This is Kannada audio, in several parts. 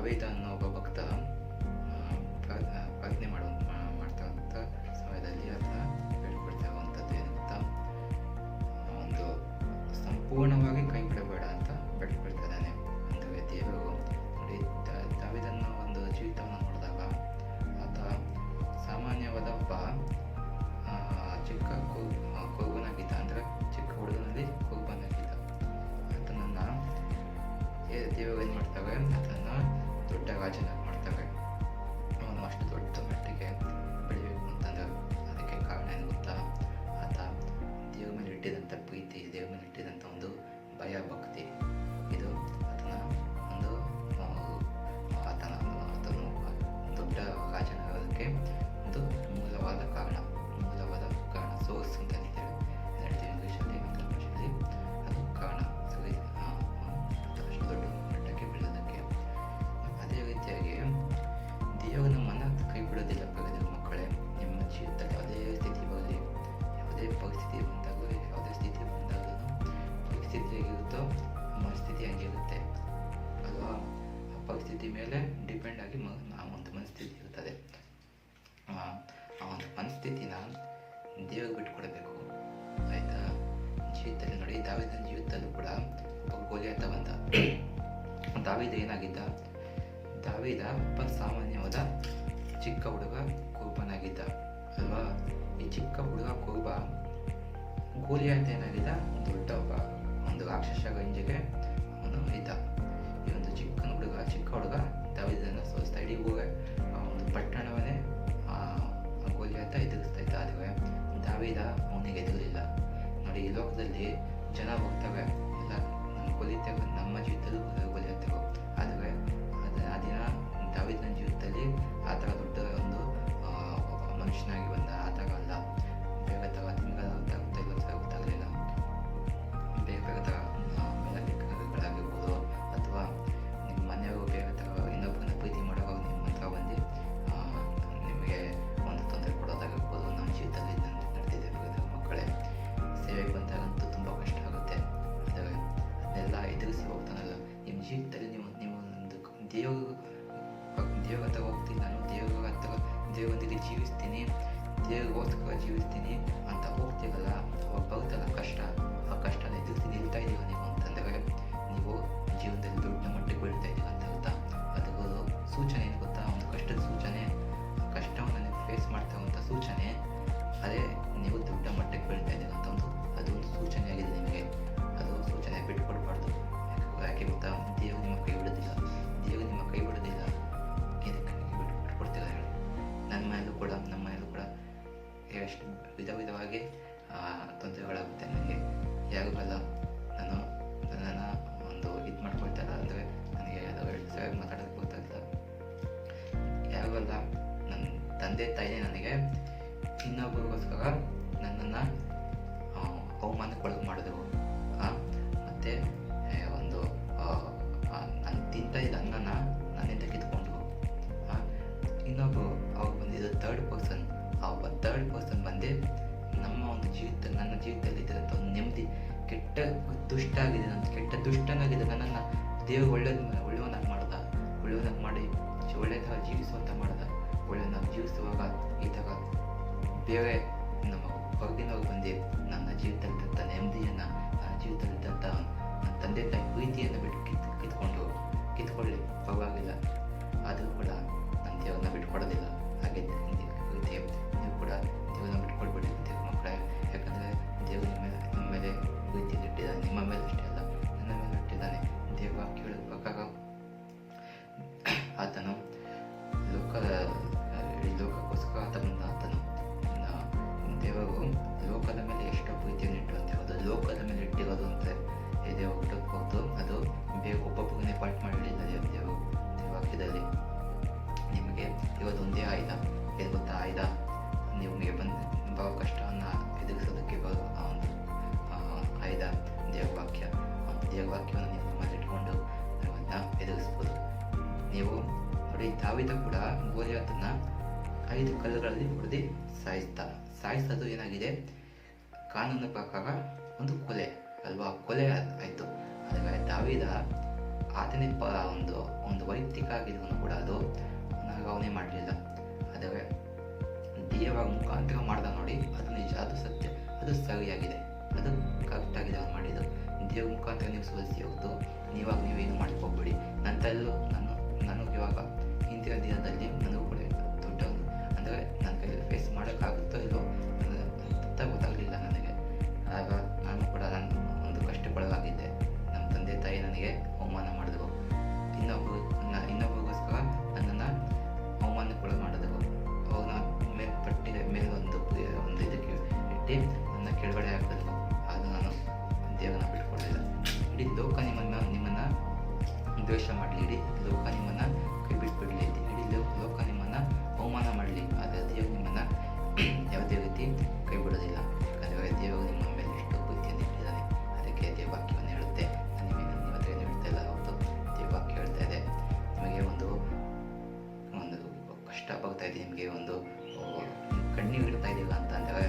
ದಾವೀದ ಅನ್ನೋ ಒಬ್ಬ ಭಕ್ತ ಪ್ರಾರ್ಥನೆ ಮಾಡ್ತಕ್ಕಂಥ ಸಮಯದಲ್ಲಿ ಆತ ಬೇಡ್ಕೊಳ್ತಾ ಇರುವಂಥದ್ದು ಏನಂತ, ಒಂದು ಸಂಪೂರ್ಣವಾಗಿ ಕೈ ಬಿಡಬೇಡ ಅಂತ ಬೇಡ್ಕೊಳ್ತಾ ಇದ್ದಾನೆ. ಅಂದರೆ ದೇವರು ನೋಡಿ, ದಾವೀದನ ಒಂದು ಜೀವಿತವನ್ನು ನೋಡಿದಾಗ ಆತ ಸಾಮಾನ್ಯವಾದ ಒಬ್ಬ ಚಿಕ್ಕ ಕುರುಬನಾಗಿದ್ದ, ಅಂದರೆ ಚಿಕ್ಕ ಹುಡುಗನಲ್ಲಿ ಕುರುಬನಾಗಿದ್ದ. ಆತನನ್ನು ದೇವರು ಏನು ಮಾಡ್ತಾರೆ, ಅದನ್ನು ದೊಡ್ಡ ರಾಜನಾಗಿ ಮಾಡ್ತಾರೆ. ಅವನು ಅಷ್ಟು ದೊಡ್ಡ ಮಟ್ಟಿಗೆ ಬೆಳಿಬೇಕು ಅಂತಂದ್ರೆ ಅದಕ್ಕೆ ಕಾರಣ ಏನು ಗೊತ್ತಾ, ಆತ ದೇವ್ರ ಮೇಲೆ ಇಟ್ಟಿದಂಥ ಪ್ರೀತಿ, ದೇವ್ರ ಮೇಲೆ ಇಟ್ಟಿದಂಥ ಒಂದು ಭಯ ಭಕ್ತಿ, ಇದು ಆತನ ಒಂದು ಆತನು ದೊಡ್ಡ ರಾಜನಾಗೋದಕ್ಕೆ ಒಂದು ಮೂಲವಾದ ಕಾರಣ ಸೋರ್ಸ್ ಅಂತ ಹೇಳ್ತೀವಿ ಇಂಗ್ಲೀಷಲ್ಲಿ, ಆಂಗ್ಲ ಭಾಷೆಯಲ್ಲಿ. ಅದು ಕಾರಣ ಅಷ್ಟು ದೊಡ್ಡ ಮಟ್ಟಕ್ಕೆ ಬೆಳೆಯೋದಕ್ಕೆ. ಅದೇ ರೀತಿಯಾಗಿ ದೇವರು ನಮ್ಮನ್ನು ಕೈ ಬಿಡೋದಿಲ್ಲ. ಪ್ರಗತಿಯ ಮಕ್ಕಳೇ, ನಿಮ್ಮ ಜೀವಿತದಲ್ಲಿ ಯಾವುದೇ ಸ್ಥಿತಿ ಬರಲಿ, ಯಾವುದೇ ಪರಿಸ್ಥಿತಿ ಬಂದಾಗಲೂ, ಯಾವುದೇ ಸ್ಥಿತಿ ಬಂದಾಗಲೂ ಪರಿಸ್ಥಿತಿ ಹೇಗಿರುತ್ತೋ ಮನಸ್ಥಿತಿ ಹಂಗಿರುತ್ತೆ ಅಲ್ವಾ. ಆ ಪರಿಸ್ಥಿತಿ ಮೇಲೆ ಡಿಪೆಂಡ್ ಆಗಿ ಆ ಒಂದು ಮನಸ್ಥಿತಿ ಇರ್ತದೆ. ಆ ಒಂದು ಮನಸ್ಥಿತಿನ ದೇವ್ರಿಗೆ ಬಿಟ್ಕೊಡ್ಬೇಕು, ಆಯಿತಾ. ಜೀವಿತದಲ್ಲಿ ನೋಡಿ, ದಾವೀದನ ಜೀವಿತದಲ್ಲೂ ಕೂಡ ಒಬ್ಬ ಗೋಲಿಯಾತ ಬಂದ. ದಾವೀದ ಏನಾಗಿದ್ದ, ದಾವೀದ ಒಬ್ಬ ಸಾಮಾನ್ಯವಾದ ಚಿಕ್ಕ ಹುಡುಗ ಕುರುಬನಾಗಿದ್ದ ಅಲ್ವಾ. ಈ ಚಿಕ್ಕ ಹುಡುಗ ಕುರುಬ, ಗೋಲಿಯಾತ ಏನಾಗಿದ್ದ, ದೊಡ್ಡ ಒಬ್ಬ ಒಂದು ರಾಕ್ಷಸ ರೇಂಜಿಗೆ ಅವನು ಇದ್ದ. ಈ ಒಂದು ಚಿಕ್ಕ ಹುಡುಗ ದಾವೀದನ ಸೋಲಿಸ್ತಾ ಇಡೀ ಊರೇ ಒಂದು ಪಟ್ಟಣವನ್ನೇ ಗೋಲಿಯಾತ ಎದುರಿಸ್ತಾ ಇದ್ದ. ಆದರೆ ದಾವೀದ ಅವನಿಗೆ ಎದುರಿಲ್ಲ. ನೋಡಿ, ಈ ಲೋಕದಲ್ಲಿ ಜನ ಹೋಗ್ತವೆ ಎಲ್ಲ ಕೊಲಿತೇವೆ, ನಮ್ಮ ಜೀವಿತದಲ್ಲೂ ಕೊಲಿಯುತ್ತೇವೆ. ಆದರೆ ಆ ದಿನ ದಾವೀದನ ಜೀವಿತದಲ್ಲಿ ಆ ಥರ ದೊಡ್ಡ ಒಂದು ಮನುಷ್ಯನಾಗಿ ಬಂದ. ಆ ಥರ ಅಲ್ಲ, ಬೇಗ ಥರ ನಿಮ್ಗೆ ಗೊತ್ತಾಗಲಿಲ್ಲ, ಬೇಗ ಥರ ಮೆಲಡಿಗಳಾಗಿರ್ಬೋದು, ಅಥವಾ ನಿಮ್ಮ ಮನೆಯವರು ಬೇಗ ಥರ ಇನ್ನೊಬ್ಬರನ್ನ ಪ್ರೀತಿ ಮಾಡೋವಾಗ ನಿಮ್ಮ ಹತ್ರ ಬಂದು ನಿಮಗೆ ಒಂದು ತೊಂದರೆ ಕೊಡೋದಾಗಿರ್ಬೋದು. ನಮ್ಮ ಜೀವಿತದಲ್ಲಿ ನಡೆದಿದೆ ಮಕ್ಕಳೇ. ಸೇವೆಗೆ ಬಂದಾಗಂತೂ ತುಂಬ ಕಷ್ಟ ಆಗುತ್ತೆ. ಆದರೆ ಅದನ್ನೆಲ್ಲ ಎದುರಿಸಿ ಹೋಗ್ತಾನಲ್ಲ ನಿಮ್ಮ ಜೀವಿತದಲ್ಲಿ. ನೀವು ಒಂದು ದೇವರ ಹತ್ರ ಹೋಗ್ತೀನಿ, ನಾನು ದೇವರೊಂದಿಗೆ ಜೀವಿಸ್ತೀನಿ, ದೇವರಿಗೋಸ್ಕರ ಜೀವಿಸ್ತೀನಿ ಅಂತ ಹೋಗ್ತೀರಲ್ಲ, ಅವಾಗ ಬರುತ್ತಲ್ಲ ಕಷ್ಟ, ಆ ಕಷ್ಟನ ಎದುರಿಸಿ ನಿಲ್ತಾ ಇದ್ದೀರ ನೀವು ಅಂತಂದರೆ ನೀವು ಜೀವನದಲ್ಲಿ ದೊಡ್ಡ ಮಟ್ಟಿಗೆ ಬೆಳೀತಾ ಇದ್ದೀರ ಅಂತ ಅರ್ಥ. ಅದರ ಸೂಚನೆ ಏನು ಗೊತ್ತಾ, ಒಂದು ಕಷ್ಟದ ಸೂಚನೆ, ಆ ಕಷ್ಟವನ್ನು ನೀವು ಫೇಸ್ ಮಾಡ್ತಾ ಇರುವಂಥ ಸೂಚನೆ, ಅದೇ ನೀವು ದೊಡ್ಡ ಮಟ್ಟಕ್ಕೆ ಬೆಳೀತಾ ಇದ್ದೀರ ಅಂತ ಅದೊಂದು ಸೂಚನೆ ಆಗಿದೆ ನಿಮಗೆ. ಅದು ಸೂಚನೆ ಬಿಟ್ಕೊಡ್ಬಾರ್ದು. ಯಾಕೆ ಗೊತ್ತಾ, ದೇವರು ನಿಮ್ಮ ಕೈ ಬಿಡೋದಿಲ್ಲ. ಇದಕ್ಕೆ ಬಿಟ್ಕೊಡ್ತೀರ ಹೇಳಿ. ನಮ್ಮ ಮೇಲೂ ಕೂಡ ಎಷ್ಟು ವಿಧವಾಗಿ ತೊಂದರೆಗಳಾಗುತ್ತೆ. ನನಗೆ ಯಾವಾಗಲ್ಲ ನನ್ನನ್ನು ಒಂದು ಇದು ಮಾಡ್ಕೊಳ್ತಾರ, ಅಂದರೆ ನನಗೆ ಸರಿಯಾಗಿ ಮಾತಾಡೋಕ್ಕೆ ಗೊತ್ತಾಗ್ತದೆ. ಯಾವಾಗಲ್ಲ ನನ್ನ ತಂದೆ ತಾಯಿನೇ ನನಗೆ ಇನ್ನೊಬ್ಬರಿಗೋಸ್ಕರ ನನ್ನನ್ನು ಅವಮಾನಕ್ಕೊಳಗೆ ಮಾಡಿದೆವು. ಮತ್ತು ಒಂದು ನಾನು ತಿಂತ ಇದ್ದ ಅನ್ನನ ನನ್ನಿಂದ ಕಿತ್ಕೊಂಡ್ರು. ಇನ್ನೊಬ್ಬರು ಅವ್ರು ಬಂದಿದ್ದು ಥರ್ಡ್ ಪರ್ಸನ್ ಬಂದು ನಮ್ಮ ಒಂದು ನನ್ನ ಜೀವಿತದಲ್ಲಿ ಇದ್ದಂಥ ಒಂದು ನೆಮ್ಮದಿ, ಕೆಟ್ಟ ದುಷ್ಟನಾಗಿದೆ ನನ್ನನ್ನು ದೇವರು ಒಳ್ಳೆಯವನಾಗಿ ಮಾಡ್ದ, ಒಳ್ಳೆಯವನಾಗಿ ಮಾಡಿ ಒಳ್ಳೆಯದಾಗ ಜೀವಿಸುವಂತ ಮಾಡ್ದ. ಒಳ್ಳೆಯವನಾಗಿ ಜೀವಿಸುವಾಗ ಈ ಥರ ಬೇರೆ ನಮ್ಮ ಹೊರಗಿನವ್ರು ಬಂದು ನನ್ನ ಜೀವಿತದಲ್ಲಿದ್ದಂಥ ನೆಮ್ಮದಿಯನ್ನು, ನನ್ನ ಜೀವಿತದಲ್ಲಿದ್ದಂಥ ನನ್ನ ತಂದೆ ತಾಯಿ ಪ್ರೀತಿಯನ್ನು ಬಿಟ್ಟು ಕಿತ್ಕೊಳ್ಳಿ ಪರವಾಗಿಲ್ಲ, ಆದರೂ ಕೂಡ ನನ್ನ ದೇವರನ್ನ ಬಿಟ್ಕೊಡೋದಿಲ್ಲ. ಹಾಗೆ ನೀವು ಕೂಡ ದೇವರನ್ನ ಬಿಟ್ಕೊಳ್ಬೇಡಿ ದೇವ್ರ ಮಕ್ಕಳೇ. ಯಾಕಂದರೆ ದೇವರು ನಿಮ್ಮ ಮೇಲೆ ಪ್ರೀತಿಯನ್ನು ಇಟ್ಟಿದ್ದಾನೆ. ನಿಮ್ಮ ಮೇಲೆ ಅಷ್ಟೇ ಅಲ್ಲ, ನನ್ನ ಮೇಲೆ ಇಟ್ಟಿದ್ದಾನೆ. ದೇವ ಕೇಳಿದ ಪ್ರಕಾರ ಆತನು ಲೋಕಕ್ಕೋಸ್ಕರ ಆತ ಬಂದ. ದೇವರು ಲೋಕದ ಮೇಲೆ ಎಷ್ಟೋ ಪ್ರೀತಿಯನ್ನು ಇಟ್ಟುವಂತೆ, ಅದು ಲೋಕದ ಮೇಲೆ ಇಟ್ಟಿರೋದು ಅಂತ ಇದೆ ಹೊರತು ಅದು ಬೇಗ ಒಬ್ಬೊಬ್ಬರನ್ನೇ ಪಾಠ ಮಾಡಿಲ್ಲ ದೇವರು. ವಾಕ್ಯದಲ್ಲಿ ನಿಮಗೆ ಇವತ್ತೊಂದೇ ಆಯುಧ ಏನು ಗೊತ್ತಾ, ಆಯುಧ ನಿಮಗೆ ಬರೋ ಕಷ್ಟವನ್ನು ಎದುರಿಸೋದಕ್ಕೆ ಬರೋ ಒಂದು ಆಯುಧ ದೇವ್ರ ವಾಕ್ಯವನ್ನು ನೀವು ನಮ್ಮಲ್ಲಿ ಇಟ್ಕೊಂಡು ನಾವನ್ನ ಎದುರಿಸ್ಬೋದು. ನೀವು ನೋಡಿ, ದಾವೀದ ಕೂಡ ಗೋಲಿಯಾತನ್ನ 5 ಕಲ್ಲುಗಳಲ್ಲಿ ಹೊಡೆದು ಸಾಯಿಸೋದು ಏನಾಗಿದೆ, ಕಾನೂನು ಪ್ರಕಾರ ಒಂದು ಕೊಲೆ ಅಲ್ವಾ, ಕೊಲೆ ಆಯಿತು. ಆದರೆ ದಾವೀದ ಆತನೇ ಒಂದು ಒಂದು ವೈಯಕ್ತಿಕ ಆಗಿದ್ರು ಕೂಡ ಅದು ಅವನೇ ಮಾಡಲಿಲ್ಲ. ಆದರೆ ದೇವರ ಮುಖಾಂತರ ಮಾಡ್ದ ನೋಡಿ, ಅದು ನಿಜ, ಅದು ಸತ್ಯ, ಅದು ಸರಿಯಾಗಿದೆ, ಅದು ಕರೆಕ್ಟಾಗಿದೆ ಅವ್ನು ಮಾಡಿದ್ದು. ದೇವ್ರ ಮುಖಾಂತರ ನೀವು ಸೋಲಿಸಿ ಹೊತ್ತು ನೀವಾಗ ನೀವೇನು ಮಾಡ್ಕೋಗ್ಬೇಡಿ. ನನಗೆ ಇವಾಗ ಹಿಂದಿನ ದಿನದಲ್ಲಿ ನನಗೂ ಕೂಡ ದೊಡ್ಡ ಅಂದರೆ ನನ್ನ ಕೈಯಲ್ಲಿ ಫೇಸ್ ಮಾಡೋಕ್ಕಾಗುತ್ತೋ ಇಲ್ಲೋ ಅಂತ ಗೊತ್ತಾಗಲಿಲ್ಲ ನನಗೆ. ಆಗ ನಾನು ಕೂಡ ನಾನು ಒಂದು ಕಷ್ಟಕ್ಕೊಳಗಾಗಿದ್ದೆ. ನಮ್ಮ ತಂದೆ ತಾಯಿ ನನಗೆ ಅವಮಾನ ಮಾಡಿದ್ರು, ಇನ್ನೊಬ್ಬರಿಗೋಸ್ಕರ ನನ್ನನ್ನು ಅವಮಾನಕ್ಕೊಳ ಮಾಡಿದ್ರು. ಅವ್ರನ್ನ ಮೇಲೆ ಒಂದು ಇದಕ್ಕೆ ಇಟ್ಟು ನನ್ನ ಕೆಳಗಡೆ ಹಾಕಿದ್ರು. ಆಗ ನಾನು ದೇವರನ್ನ ಬಿಟ್ಕೊಡಲಿಲ್ಲ. ಇಡೀ ಲೋಕ ನಿಮ್ಮನ್ನು ದ್ವೇಷ ಮಾಡಲಿ, ಇಡೀ ಲೋಕ ನಿಮ್ಮನ್ನು ಕೈ ಬಿಟ್ಬಿಡಲಿ, ಇಡೀ ಲೋಕ ನಿಮ್ಮನ್ನು ಅವಮಾನ ಮಾಡಲಿ, ಆದರೆ ದೇವರು ನಿಮ್ಮನ್ನು ಯಾವುದೇ ರೀತಿ ಕೈ ಬಿಡೋದಿಲ್ಲ. ಯಾಕಂದರೆ ದೇವರು ನಿಮ್ಮ ಮೇಲೆ ಎಷ್ಟು ಪ್ರೀತಿಯನ್ನು ಇಟ್ಟಿದ್ದಾನೆ. ಅದಕ್ಕೆ ದೇವವಾಕ್ಯವನ್ನು ಹೇಳುತ್ತೆ. ನಿಮ್ಮ ಹತ್ರ ಏನು ಹೇಳ್ತಾ ಇಲ್ಲ, ಹೌದು, ದೇವವಾಕ್ಯ ಹೇಳ್ತಾ ಇದೆ. ನಿಮಗೆ ಒಂದು ಕಷ್ಟ ಬರ್ತಾ ಇದೆ, ನಿಮಗೆ ಒಂದು ಕಣ್ಣೀರು ಇಡ್ತಾ ಇದ್ದೀರಾ ಅಂತಂದರೆ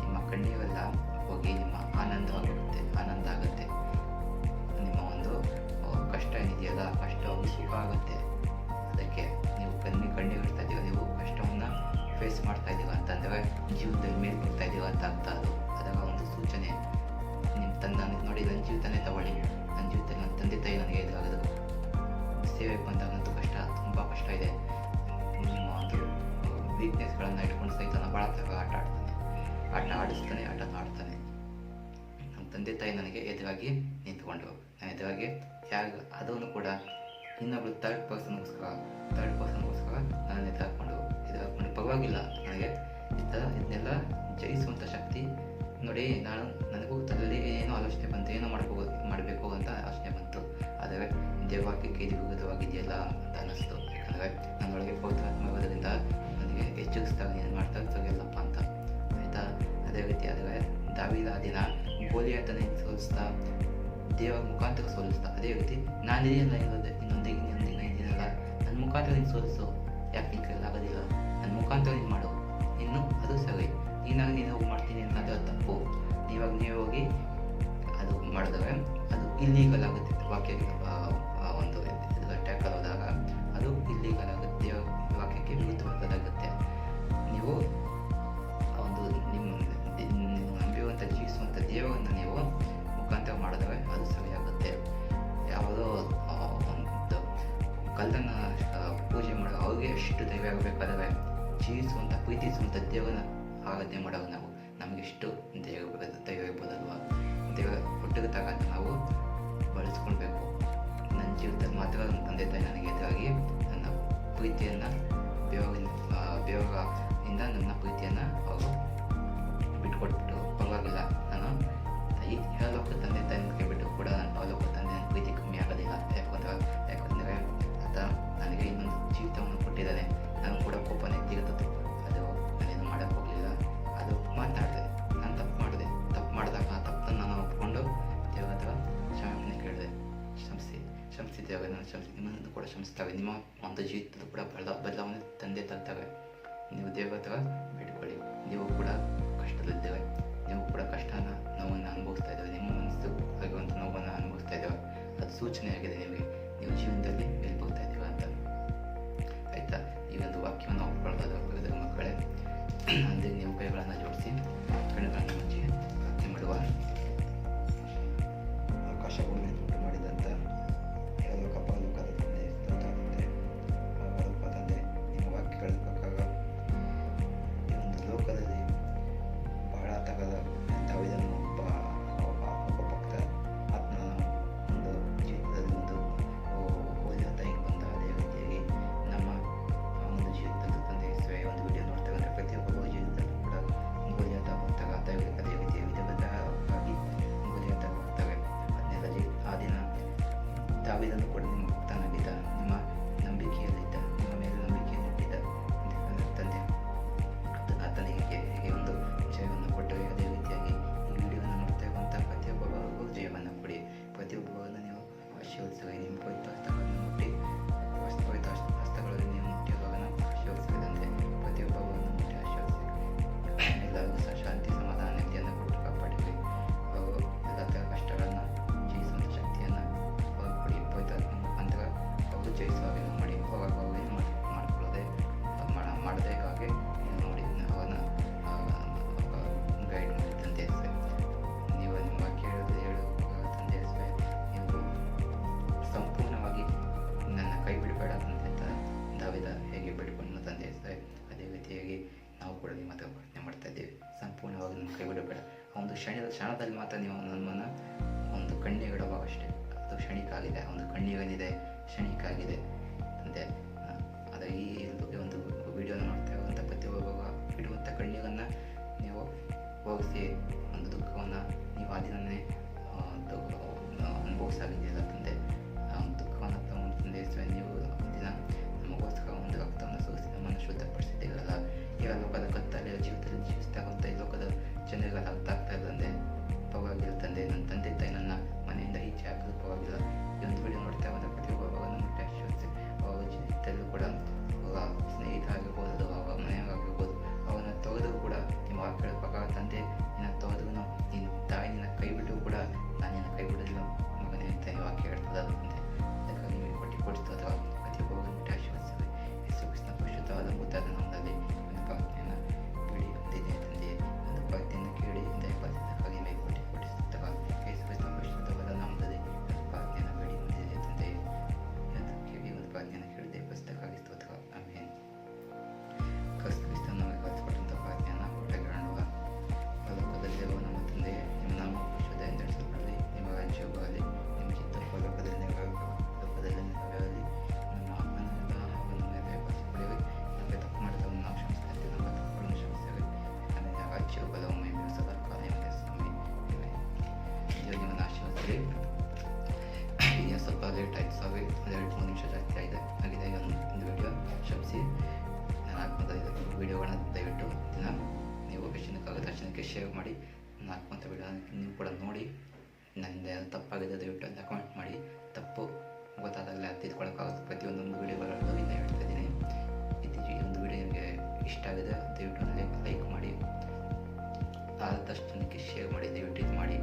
ನಿಮ್ಮ ಕಣ್ಣೀರೆಲ್ಲ ಹೋಗಿ ನಿಮ್ಮ ಆನಂದ ಆಗುತ್ತೆ. ನಿಮ್ಮ ಒಂದು ಕಷ್ಟ ಏನಿದೆಯಲ್ಲ, ಕಷ್ಟ ಹೋಗಿ ಸುಖ ಆಗುತ್ತೆ. ಅದಕ್ಕೆ ನೀವು ಕಣ್ಣೀರು ಇಡ್ತಾ ಇದ್ದೀರ, ನೀವು ಕಷ್ಟವನ್ನು ಫೇಸ್ ಮಾಡ್ತಾ ಇದ್ದೀರ ಅಂತಂದರೆ ಜೀವನದಲ್ಲಿ ಮೇಲೆ ಬರ್ತಾ ಇದ್ದೀರ ಅಂತ ಅರ್ಥ. ಅದರ ಒಂದು ಸೂಚನೆ. ನನಗೆ ನೋಡಿ, ನನ್ನ ಜೀವಿತನೇ ತಗೊಳ್ಳಿ. ನನ್ನ ಜೀವಿತದಲ್ಲಿ ನನ್ನ ತಂದೆ ತಾಯಿ ನನಗೆ ಎದುರಾಗೋದು ಸೇವೆಗೆ ಬಂದಾಗಂತೂ ಕಷ್ಟ, ತುಂಬ ಕಷ್ಟ ಇದೆ. ನಿಮ್ಮ ಒಂದು ವೀಕ್ನೆಸ್ಗಳನ್ನು ಇಟ್ಕೊಂಡು ಸಹಿತ ಭಾಳ ಥರ ಆಟ ಆಡಿಸ್ತಾನೆ, ಆಟ ಆಡ್ತಾನೆ. ನಮ್ಮ ತಂದೆ ತಾಯಿ ನನಗೆ ಎದುರಾಗಿ ನಿಂತ್ಕೊಂಡ್ರು, ನನ್ನ ಎದುರಾಗಿ ಅದನ್ನು ಕೂಡ ಇನ್ನೊಬ್ರು ಥರ್ಡ್ ಪರ್ಸನ್ಗೋಸ್ಕರ ನನ್ನ ಎದುರಾಕೊಂಡು ಪರವಾಗಿಲ್ಲ. ನನಗೆ ಇದನ್ನೆಲ್ಲ ಜಯಿಸುವಂಥ ಶಕ್ತಿ ನೋಡಿ. ನನಗೂ ತಲೆಯಲ್ಲಿ ಏನೋ ಆಲೋಚನೆ ಬಂತು, ಏನೋ ಮಾಡಬೇಕು ಅಂತ ಆಲೋಚನೆ ಬಂತು. ಆದರೆ ದೇವವಾಕ್ಯಕ್ಕೆ ಇದು ವಿರುದ್ಧವಾಗಿದೆಯಲ್ಲ ಅಂತ ಅನ್ನಿಸ್ತು. ಯಾಕಂದರೆ ನನ್ನೊಳಗೆ ಪವಿತ್ರಾತ್ಮದಿಂದ ನನಗೆ ಎಚ್ಚರಿಸಿದಾಗ ನೀನು ಮಾಡ್ತಾ ಸರಿಯಲ್ಲಪ್ಪ ಅಂತ, ಆಯಿತಾ. ಅದೇ ರೀತಿ ಆದರೆ ದಾವೀದ ಆ ದಿನ ಗೋಲಿಯಾತನ ಸೋಲಿಸ್ತಾ ದೇವರ ಮುಖಾಂತರ ಸೋಲಿಸ್ತಾ, ಅದೇ ರೀತಿ ನಾನಿದೆಯಲ್ಲ ಇನ್ನೊಂದಿಗೆ ಇದೆಯಲ್ಲ, ನನ್ನ ಮುಖಾಂತರ ನೀನು ಸೋಲಿಸು, ಯಾಕೆ ನಿನ್ನ ಕೈಯಲ್ಲಿ ಆಗೋದಿಲ್ಲ, ನನ್ನ ಮುಖಾಂತರ ನೀನು ಮಾಡು, ಇನ್ನು ಅದು ಸರಿ. ನೀನು ಹೋಗಿ ಮಾಡ್ತೀನಿ ಅನ್ನೋದು ತಪ್ಪು. ನೀವೇ ಹೋಗಿ ಅದು ಮಾಡಿದ್ರೆ ಅದು ಇಲ್ಲೀಗಲ್ ಆಗುತ್ತೆ. ಒಂದು ಟ್ಯಾಕಲ್ ಹೋದಾಗ ಅದು ಇಲ್ಲೀಗಲ್ ಆಗುತ್ತೆ, ವಾಕ್ಯಕ್ಕೆ ವಿರುದ್ಧವಾದದ್ದಾಗುತ್ತೆ. ನೀವು ಒಂದು ನಿಮ್ಮ ನಂಬುವಂಥ ಜೀವಿಸುವಂಥ ದೇವರನ್ನು ನೀವು ಮುಖಾಂತರ ಮಾಡಿದ್ರೆ ಅದು ಸರಿಯಾಗುತ್ತೆ. ಯಾವುದೋ ಒಂದು ಕಲ್ಲನ್ನು ಪೂಜೆ ಮಾಡೋ ಅವ್ರಿಗೆ ಎಷ್ಟು ದೈವ ಆಗಬೇಕಾದ್ರೆ ಜೀವಿಸುವಂಥ ಪ್ರೀತಿಸುವಂಥ ದೇವರನ್ನ ಆರಾಧನೆ ಮಾಡೋದು ನಮಗೆಷ್ಟು ದೈವ ಇರ್ಬೋದಲ್ವ. ದೇವರ ಹುಟ್ಟಿದ ತಗಂತ ನಾವು ಬಳಸ್ಕೊಳ್ಬೇಕು. ನನ್ನ ಜೀವಿತದಲ್ಲಿ ಮಾತ್ರ ನನ್ನ ತಂದೆ ತಾಯಿ ನನಗೆ ಎದುರಾಗಿ ನನ್ನ ಪ್ರೀತಿಯನ್ನು ಬೇವರಿಂದ ನನ್ನ ಪ್ರೀತಿಯನ್ನು ಅವರು ಬಿಟ್ಕೊಟ್ಬಿಟ್ಟು ಪರವಾಗಿಲ್ಲ. ನಾನು ಇಹಲೋಕ ತಂದೆ ತಾಯಿ ಬಿಟ್ಟು ಕೂಡ ನಾನು ಪರಲೋಕ ತಂದೆ ನನ್ನ ಪ್ರೀತಿ ಕಮ್ಮಿ ಆಗೋದಿಲ್ಲ. ಯಾಕಂದರೆ ಆತ ನನಗೆ ಇನ್ನೊಂದು ಜೀವಿತವನ್ನು ಕೊಟ್ಟಿದ್ದಾನೆ. ನಾನು ಕೂಡ ಕೋಪನೇ ತೀರ್ತದ್ದು. ಅದು ನಾನೇನು ಮಾಡೋಕ್ಕೆ ಹೋಗಲಿಲ್ಲ, ಅದು ಮಾತನಾಡಿದೆ. ನಾನು ತಪ್ಪು ಮಾಡಿದಾಗ ಆ ತಪ್ಪನ್ನು ನಾನು ಒಪ್ಕೊಂಡು ದೇವರ ಹತ್ರ ಕ್ಷಮಾಪಣೆ ಕೇಳಿದೆ. ಕ್ಷಮಿಸಿದ್ದೇವೆ, ನಾನು ನಿಮ್ಮನ್ನು ಕೂಡ ಕ್ಷಮಿಸ್ತಾವೆ. ನಿಮ್ಮ ಒಂದು ಜೀವಿತದ ಕೂಡ ಬದಲಾವಣೆ ತಂದೆ ತರ್ತಾರೆ. ನೀವು ದೇವರ ಹತ್ರ ಬೇಡ್ಕೊಳ್ಳಿ. ನೀವು ಕೂಡ ಕಷ್ಟದಲ್ಲಿದ್ದೇವೆ, ನೀವು ಕೂಡ ಕಷ್ಟನ ನೋವನ್ನು ಅನುಭವಿಸ್ತಾ ಇದ್ದೇವೆ, ನಿಮ್ಮ ಮನಸ್ಸು ಆಗುವಂಥ ನೋವನ್ನು ಅನುಭವಿಸ್ತಾ ಇದ್ದೇವೆ. ಅದು ಸೂಚನೆಯಾಗಿದೆ ನಿಮಗೆ, ನೀವು ಜೀವನದಲ್ಲಿ ಮೇಲೆ ಹೋಗ್ತಾ ಇದ್ದೀರಾ ಅಂತ, ಆಯಿತಾ. ಈ ಒಂದು ವಾಕ್ಯವನ್ನು ಒಪ್ಕೊಳ್ಳೋದಾದ ಮಕ್ಕಳೇ, ಅಂದರೆ ನೀವು ಕೈಗಳನ್ನು ಜೋಡಿಸಿ ಕಣ್ಣುಗಳನ್ನು ಮುಚ್ಚಿ ಪ್ರಾರ್ಥನೆ ಮಾಡುವ. ಆಕಾಶ ಭೂಮಿ ಉಂಟು ಮಾಡಿದಂಥ ಲೋಕ ಪರಲೋಕದ ತಂದೆ, ಪರಲೋಕ ತಂದೆ, ನಿಮ್ಮ ವಾಕ್ಯಗಳ ಪ್ರಕಾರ ಈ ಒಂದು ಲೋಕದಲ್ಲಿ ಬಹಳ ತಗದ ದಾವೀದನ ಒಬ್ಬ ಭಕ್ತ ಆತ್ಮನ ಒಂದು ಜೀವಿತದಲ್ಲಿ ಒಂದು ಹೋಲಿಯಾತ ಹಿಂಗೆ ಬಂದ. ಅದೇ ರೀತಿಯಾಗಿ ನಮ್ಮ ಒಂದು ಜೀವಿತದಲ್ಲೂ ತಂದೆ ಸ್ವಯ ಒಂದು ವಿಡಿಯೋ ನೋಡ್ತಕ್ಕಂಥ ಪ್ರತಿಯೊಬ್ಬರ ಜೀವಿತದಲ್ಲೂ ಕೂಡ ಗೋಲಿಯಾತ ಹೋಗ್ತಾರೆ. ಅದೇ ರೀತಿ ವಿಧವಾಗಿ ಗೋಲಿಯಾತ ಹೋಗ್ತವೆ. ಅದನ್ನೆಲ್ಲ ಆ ದಿನ ದಾವೀದನು ಕೂಡ ನಿಮ್ಮ ಭಕ್ತನಾಗಿದ್ದ, ನಿಮ್ಮ ನಂಬಿಕೆಯಲ್ಲಿದ್ದ, ನಿಮ್ಮ ಮೇಲೆ ನಂಬಿಕೆಯನ್ನು ಇಟ್ಟಿದ್ದ ತಂದೆ ಆತನಿಗೆ ಹೇಗೆ ಒಂದು ಜಯವನ್ನು ಕೊಟ್ಟರೆ ಅದೇ ರೀತಿಯಾಗಿ ಈ ವಿಡಿಯೋವನ್ನು ನೋಡ್ತಾ ಇರುವಂಥ ಪ್ರತಿಯೊಬ್ಬರಿಗೂ ಜಯವನ್ನು ಕೊಡಿ. ಪ್ರತಿಯೊಬ್ಬರನ್ನು ನೀವು ಆಶೀರ್ವದಿಸುವೆ. ನಿಮ್ಮ ಪವಿತ್ರ ಹಸ್ತಗಳನ್ನು ಮುಟ್ಟಿ ಹಸ್ತಗಳಲ್ಲಿ ನೀವು ಮುಟ್ಟಿರುವವರನ್ನು ಆಶೀರ್ವದಿಸದಂತೆ ಪ್ರತಿಯೊಬ್ಬರನ್ನು ಮುಟ್ಟಿ ಆಶೀರ್ವದಿಸಿ. ಎಲ್ಲರಿಗೂ ಸಹ ಶಾಂತಿ, ಸಮಾಧಾನ, ನೆಮ್ಮದಿಯನ್ನು ಕೊಟ್ಟು ಕಾಪಾಡಿರಿ. ಅವರು ಎಲ್ಲ ಥರ ಕಷ್ಟಗಳನ್ನು ಜಯಿಸುವಂಥ ಶಕ್ತಿಯನ್ನು ಕೊಡಿ. ಪವಿತ್ರ ಕ್ಷಣದಲ್ಲಿ ಮಾತ್ರ ನೀವು ನಮ್ಮನ್ನು ಒಂದು ಕಣ್ಣಿಗಿಡಬಹುದಷ್ಟೇ. ಅದು ಕ್ಷಣಿಕ ಆಗಿದೆ, ಒಂದು ಕಣ್ಣಿಗೇನಿದೆ ಕ್ಷಣಿಕ ಆಗಿದೆ ತಂದೆ. ಅದು ಈ ಒಂದು ವಿಡಿಯೋನ ನೋಡ್ತಾ ಇರುವಂಥ ಪ್ರತಿಯೊಬ್ಬ ಇಡುವಂಥ ಕಣ್ಣೀರನ್ನು ನೀವು ಹೋಗಿಸಿ ಒಂದು ದುಃಖವನ್ನು ನೀವು ಆ ದಿನವೇ ಅನುಭವಿಸಾಗಿದೆಯಲ್ಲ ತಂದೆ. ಆ ಒಂದು ದುಃಖವನ್ನು ತಗೊಂಡು ತಂದೆ ನೀವು ದಿನ ನಮಗೋಸ್ಕರ ಒಂದು ರಕ್ತವನ್ನು ಸುರಿಸಿ ನಮ್ಮನ್ನು ಶುದ್ಧಪಡಿಸಿದ್ದೀರಲ್ಲ. ಈಗ ಲೋಕದ ಕತ್ತಲೆ ಜೀವಿತದಲ್ಲಿ ಜೀವಿಸ್ತಾ ಇರುವಂಥ ಈ ಲೋಕದ ಜನರಿಗೆ ಅರ್ಥ ಆಗ್ತಾ ಇಲ್ಲಂದೆ ಪರವಾಗಿಲ್ಲ ತಂದೆ. ನನ್ನ ತಂದೆ ತಾಯಿ ನನ್ನ ಮನೆಯಿಂದ ಈಚೆ ಹಾಕಿದ್ರು ಪರವಾಗಿಲ್ಲ. ಈ ಒಂದು ವಿಡಿಯೋ ನೋಡ್ತಾ ಇರುವಂಥ ಪ್ರತಿಯೊಬ್ಬರನ್ನು ಮುಟ್ಟಿ ಆಶೀರ್ವದಿಸಿ ಅವರ ಜೀವಿತದಲ್ಲೂ ಕೂಡ ಅವರ ಸ್ನೇಹಿತ ಆಗಿರ್ಬೋದು, ಅವರ ಮನೆಯವರಾಗಿರ್ಬೋದು, ಅವರನ್ನು ತೊರೆದರೂ ಕೂಡ ನೀವು ಆ ಕೇಳೋ ಪ್ರಕಾರ ತಂದೆ ನಿನ್ನ ತೊರೆದ್ರೂ ನಿನ್ನ ತಾಯಿ ನಿನ್ನ ಕೈ ಬಿಟ್ಟು ಕೂಡ ನಾನು ನಿನ್ನ ಕೈ ಬಿಡೋದಿಲ್ಲ ಮಗನೇ ಅಂತ ವಾಕ್ಯ ಹೇಳ್ತದ ತಂದೆ. ಅದಕ್ಕಾಗಿ ನೀವು ಕೊಟ್ಟಿಸ್ತು ಅಥವಾ ಪ್ರತಿಯೊಬ್ಬರನ್ನು ಮುಟ್ಟಿ ಆಶೀರ್ವದಿಸಿದೆ. ಯೇಸು ಕ್ರಿಸ್ತನ ಪರಿಶುದ್ಧವಾದ ಮುದ್ದಾದ ನಾಮದಲ್ಲಿ ಒಂದು ಪ್ರಾರ್ಥನೆಯನ್ನು ಬಿಡಿ ಹೊಂದಿದೆ ತಂದೆ. ಒಂದು ಪ್ರಾರ್ಥನೆಯನ್ನು ಕೇಳಿ ದಯಪಾಲಿಸಕ್ಕಾಗಿ ಮೇಲೆ ಕೊಟ್ಟಿಸುತ್ತಾಗ ಯೇಸು ಕ್ರಿಸ್ತನ ಪರಿಶುದ್ಧವಾದ ನಾಮದಲ್ಲಿ ಒಂದು ಪ್ರಾರ್ಥನೆಯನ್ನು ಬೇಡಿ ಹೊಂದಿದೆ ತಂದೆ. ಕೇಳಿ ಒಂದು ಪ್ರಾರ್ಥನೆಯನ್ನು ಕೇಳಿ ದಯಪಾಲಿಸಕ್ಕಾಗಿ ಸ್ತೋತ್ರ. ಆಮೇಲೆ ಕ್ರಿಸ್ತನ ನಮಗೆ ಕಲಿಸಿಕೊಟ್ಟಂಥ ಪ್ರಾರ್ಥನೆಯನ್ನು ಹೊರಗೆ ಹೇಳುವ ಲೋಕದಲ್ಲಿರುವ ನಮ್ಮ ತಂದೆ, ನಿಮ್ಮ ನಾಮ ಪರಿಶುದ್ಧ ಎಂದೆಣಿಸಲ್ಪಡಲಿ, ನಿಮ್ಮ ರಾಜ್ಯವು ಬರಲಿ, ನಿಮ್ಮ ಚಿತ್ತ ಲೋಕದಲ್ಲಿ ನೆರವೇರಬೇಕು, ಲೋಕದಲ್ಲಿ ನೆರವೇರಲಿ. ನಮ್ಮ ಆತ್ಮನಿಂದ ನಮ್ಮ ಮೇಲೆ ಬರೆಸಿಕೊಳ್ಳಿರಿ. ನಮಗೆ ತಪ್ಪು ಮಾಡಿದವನ್ನು ನಾವು ಕ್ಷಮಿಸಿದಂತೆ ನಮ್ಮ ತಪ್ಪುಗಳನ್ನು ಕ್ಷಮಿಸಿರಿ. ಯಾಕಂದರೆ ರಾಜ್ಯವು ಬಲವು ಮಹಿಮೆಯು ಸದಾ ಕಾಲ ನಿಮಗೆ ಸ್ವಾಮಿ. ದೇವರು ನಿಮ್ಮನ್ನು ಆಶೀರ್ವದಿಸಲಿ. ಈಗ ಸ್ವಲ್ಪ ಲೇಟ್ ಆಯಿತು, 2-3 ನಿಮಿಷ ಜಾಸ್ತಿ ಆಗಿದೆ. ಒಂದು ವಿಡಿಯೋ ಕ್ಷಮಿಸಿ. ನಾನು ಹಾಕುವಂಥ ವಿಡಿಯೋಗಳನ್ನ ದಯವಿಟ್ಟು ದಿನ ನೀವು ತಕ್ಷಣಕ್ಕೆ ಶೇರ್ ಮಾಡಿ. ನಾನು ಹಾಕುವಂಥ ವಿಡಿಯೋ ನೀವು ಕೂಡ ನೋಡಿ ನನ್ನಿಂದ ಏನು ತಪ್ಪಾಗಿದೆ ದಯವಿಟ್ಟು ಅಂತ ಕಮೆಂಟ್ ಮಾಡಿ. ತಪ್ಪು ಗೊತ್ತಾದಾಗಲೇ ತಿದ್ಕೊಳ್ಳೋಕ್ಕಾಗುತ್ತೆ. ಪ್ರತಿಯೊಂದೊಂದು ವಿಡಿಯೋಗಳಲ್ಲೂ ಇನ್ನು ಹೇಳ್ತಾ ಇದ್ದೀನಿ. ಈ ಒಂದು ವಿಡಿಯೋ ನಿಮಗೆ ಇಷ್ಟ ಆಗಿದೆ ದಯವಿಟ್ಟು ಲೈಕ್ ಮಾಡಿ, ಆದಷ್ಟು ಜನಕ್ಕೆ ಶೇರ್ ಮಾಡಿ, ದಯವಿಟ್ಟು ಇದು ಮಾಡಿ.